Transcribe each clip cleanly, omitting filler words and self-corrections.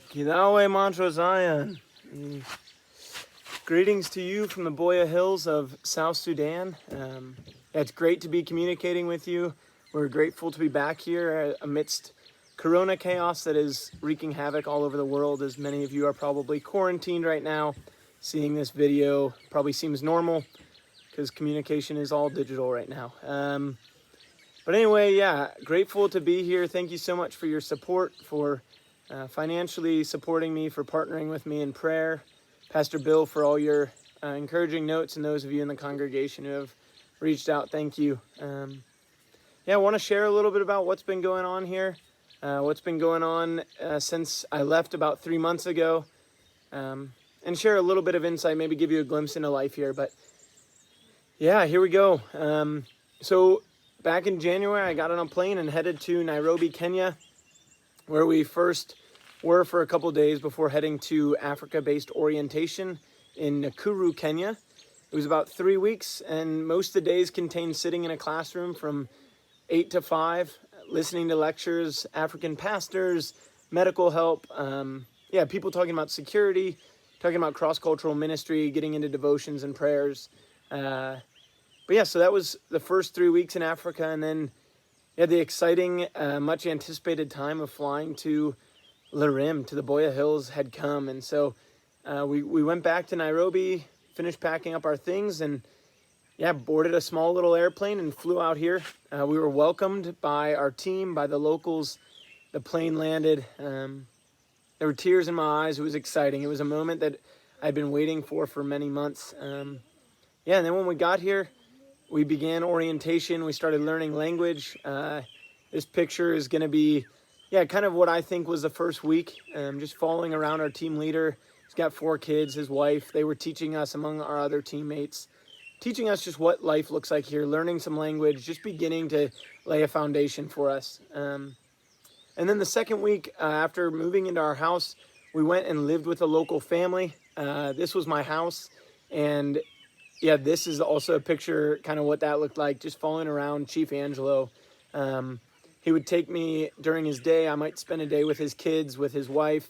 Kidawe Mantra Zion. Greetings to you from the Boya Hills of South Sudan. It's great to be communicating with you. We're grateful to be back here amidst Corona chaos that is wreaking havoc all over the world, as many of you are probably quarantined right now. Seeing this video probably seems normal because communication is all digital right now. But anyway, yeah, grateful to be here. Thank you so much for your support, for financially supporting me, for partnering with me in prayer. Pastor Bill, for all your encouraging notes, and those of you in the congregation who have reached out, thank you. Yeah, I want to share a little bit about what's been going on here, what's been going on since I left about 3 months ago, and share a little bit of insight, maybe give you a glimpse into life here. But yeah, here we go. So back in January, I got on a plane and headed to Nairobi, Kenya, where we first were for a couple days before heading to Africa-based orientation in Nakuru, Kenya. It was about 3 weeks, and most of the days contained sitting in a classroom from 8 to 5, listening to lectures, African pastors, medical help, people talking about security, talking about cross-cultural ministry, getting into devotions and prayers. But yeah, so that was the first 3 weeks in Africa, and then the exciting, much anticipated time of flying to Larim, to the Boya Hills, had come. And so we went back to Nairobi, finished packing up our things, and boarded a small little airplane and flew out here. We were welcomed by our team, by the locals. The plane landed. There were tears in my eyes. It was exciting. It was a moment that I'd been waiting for many months. And then when we got here, we began orientation. We started learning language. This picture is going to be, kind of what I think was the first week. Just following around our team leader. He's got 4 kids, his wife. They were teaching us, among our other teammates, teaching us just what life looks like here, learning some language, just beginning to lay a foundation for us. And then the second week, after moving into our house, we went and lived with a local family. This was my house, and this is also a picture, kind of what that looked like, just following around Chief Angelo. He would take me during his day. I might spend a day with his kids, with his wife.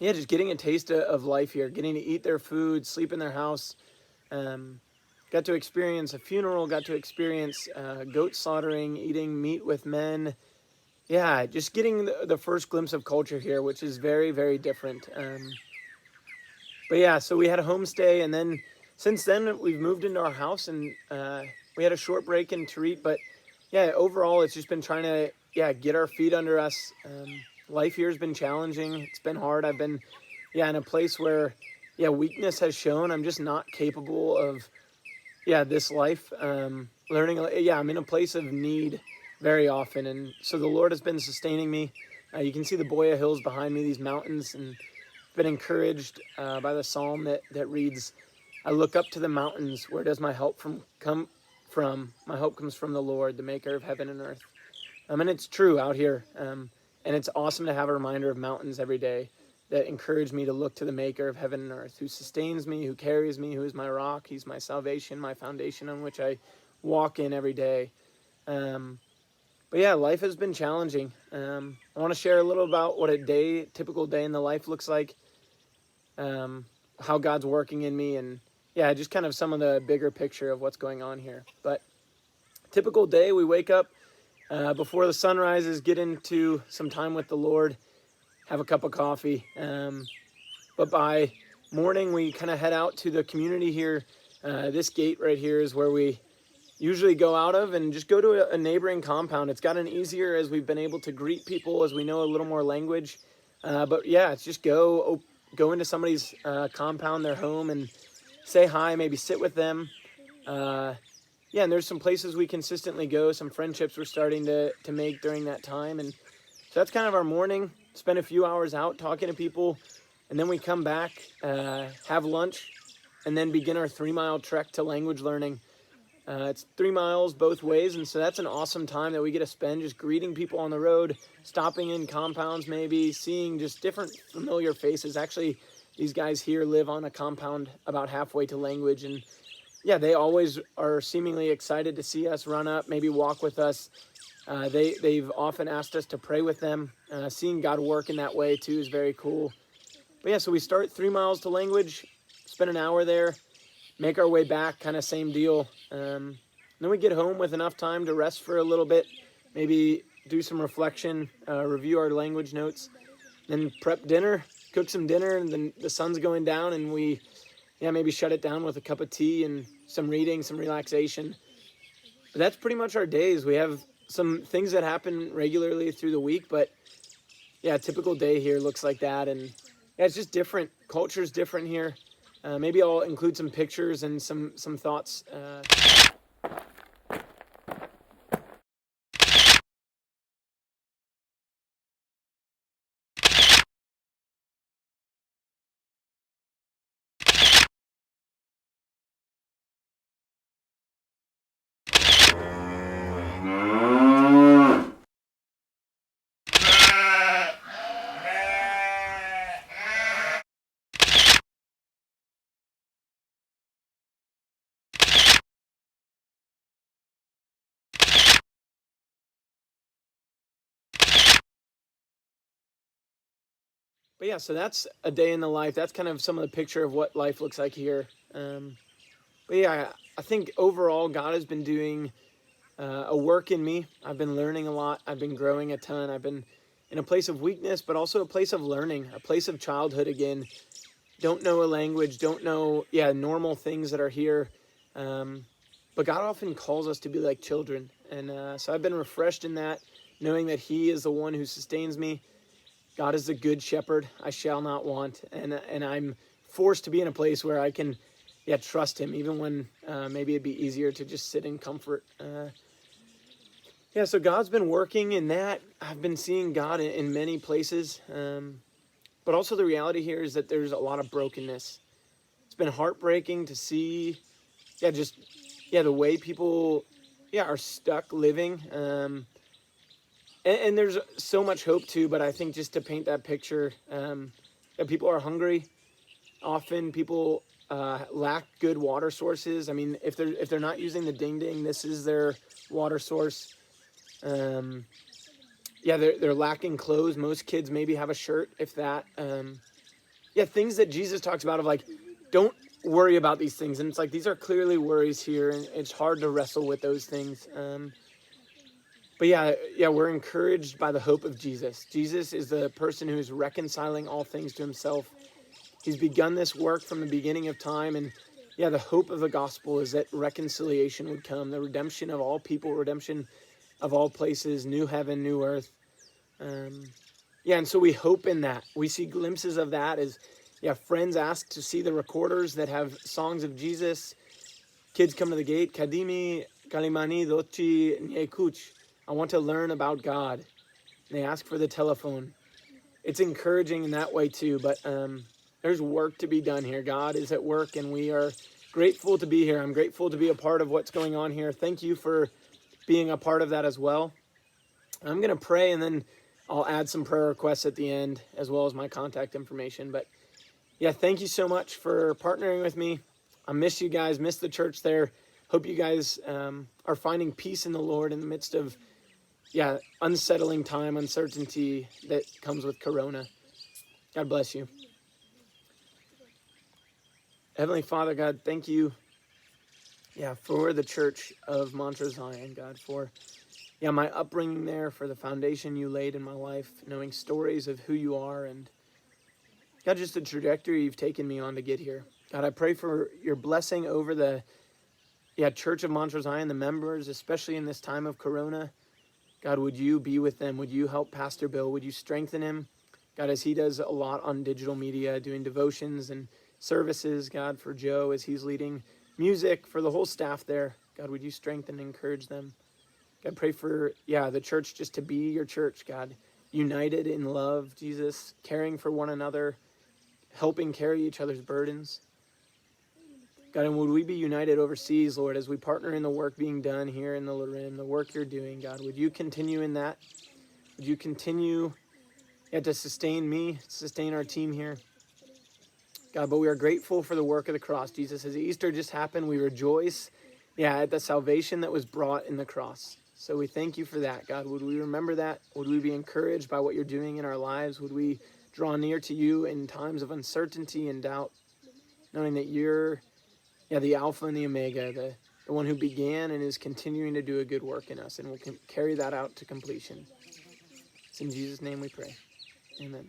Just getting a taste of life here, getting to eat their food, sleep in their house. Got to experience a funeral, got to experience goat slaughtering, eating meat with men. Just getting the first glimpse of culture here, which is very, very different. So we had a homestay, and then since then we've moved into our house, and we had a short break in Tarit. But overall it's just been trying to get our feet under us. Life here has been challenging. It's been hard. I've been in a place where weakness has shown. I'm just not capable of this life. Learning, I'm in a place of need very often, and so the Lord has been sustaining me. You can see the Boya Hills behind me, these mountains, and been encouraged by the psalm that reads, "I look up to the mountains. Where does my help come from? My hope comes from the Lord, the maker of heaven and earth." And it's true out here. And it's awesome to have a reminder of mountains every day that encourage me to look to the maker of heaven and earth, who sustains me, who carries me, who is my rock. He's my salvation, my foundation on which I walk in every day. Life has been challenging. I want to share a little about what a typical day in the life looks like, how God's working in me, and just kind of some of the bigger picture of what's going on here. But typical day, we wake up before the sun rises, get into some time with the Lord, have a cup of coffee. But by morning, we kind of head out to the community here. This gate right here is where we usually go out of and just go to a neighboring compound. It's gotten easier as we've been able to greet people, as we know a little more language. It's just go into somebody's compound, their home, and say hi, maybe sit with them. And there's some places we consistently go, some friendships we're starting to make during that time. And so that's kind of our morning. Spend a few hours out talking to people, and then we come back, have lunch, and then begin our 3-mile trek to language learning. It's 3 miles both ways, and so that's an awesome time that we get to spend just greeting people on the road, stopping in compounds maybe, seeing just different familiar faces. Actually, these guys here live on a compound about halfway to language, and yeah, they always are seemingly excited to see us run up, maybe walk with us. They've often asked us to pray with them. Seeing God work in that way too is very cool. But yeah, so we start 3 miles to Language, spend an hour there, make our way back, kind of same deal. Then we get home with enough time to rest for a little bit, maybe do some reflection, review our language notes, then prep dinner, cook some dinner, and then the sun's going down, and we, yeah, maybe shut it down with a cup of tea and some reading, some relaxation. But that's pretty much our days. We have some things that happen regularly through the week, but yeah, a typical day here looks like that. And yeah, it's just different. Culture's different here. Maybe I'll include some pictures and some thoughts. But yeah, so that's a day in the life. That's kind of some of the picture of what life looks like here. But yeah, I think overall God has been doing a work in me. I've been learning a lot. I've been growing a ton. I've been in a place of weakness, but also a place of learning, a place of childhood again. Don't know a language, don't know, yeah, normal things that are here. But God often calls us to be like children. And so I've been refreshed in that, knowing that He is the one who sustains me. God is the good shepherd. I shall not want. And I'm forced to be in a place where I can, yeah, trust Him, even when maybe it'd be easier to just sit in comfort. Yeah, so God's been working in that. I've been seeing God in many places. But also the reality here is that there's a lot of brokenness. It's been heartbreaking to see, yeah, just, yeah, the way people, yeah, are stuck living. And there's so much hope too, but I think just to paint that picture, that people are hungry. Often people lack good water sources. I mean, if they're not using the ding ding, this is their water source. Yeah, they're lacking clothes. Most kids maybe have a shirt, if that. Yeah, things that Jesus talks about of like, don't worry about these things. And it's like, these are clearly worries here, and it's hard to wrestle with those things. But yeah, we're encouraged by the hope of Jesus. Jesus is the person who is reconciling all things to Himself. He's begun this work from the beginning of time, and yeah, the hope of the gospel is that reconciliation would come, the redemption of all people, redemption of all places, new heaven, new earth. Yeah, and so we hope in that. We see glimpses of that as, yeah, friends ask to see the recorders that have songs of Jesus. Kids come to the gate, Kadimi, Kalimani, Dochi, Nyekuch. I want to learn about God. And they ask for the telephone. It's encouraging in that way too, but there's work to be done here. God is at work, and we are grateful to be here. I'm grateful to be a part of what's going on here. Thank you for being a part of that as well. I'm going to pray, and then I'll add some prayer requests at the end, as well as my contact information. But yeah, thank you so much for partnering with me. I miss you guys, miss the church there. Hope you guys are finding peace in the Lord in the midst of, yeah, unsettling time, uncertainty that comes with Corona. God bless you. Heavenly Father, God, thank you, yeah, for the church of Montrose Zion, God, for, yeah, my upbringing there, for the foundation you laid in my life, knowing stories of who you are, and God, just the trajectory you've taken me on to get here. God, I pray for your blessing over the, yeah, Church of Montrose Zion, the members, especially in this time of Corona. God, would you be with them? Would you help Pastor Bill? Would you strengthen him? God, as he does a lot on digital media, doing devotions and services, God, for Joe as he's leading music, for the whole staff there. God, would you strengthen and encourage them? God, pray for, yeah, the church just to be your church, God, united in love, Jesus, caring for one another, helping carry each other's burdens. God, and would we be united overseas, Lord, as we partner in the work being done here in the Lorraine, the work you're doing, God, would you continue in that? Would you continue, yeah, to sustain me, sustain our team here? God, but we are grateful for the work of the cross, Jesus. As Easter just happened, we rejoice, at the salvation that was brought in the cross. So we thank you for that, God. Would we remember that? Would we be encouraged by what you're doing in our lives? Would we draw near to you in times of uncertainty and doubt, knowing that you're, the Alpha and the Omega, the one who began and is continuing to do a good work in us, and will carry that out to completion. It's in Jesus' name we pray. Amen.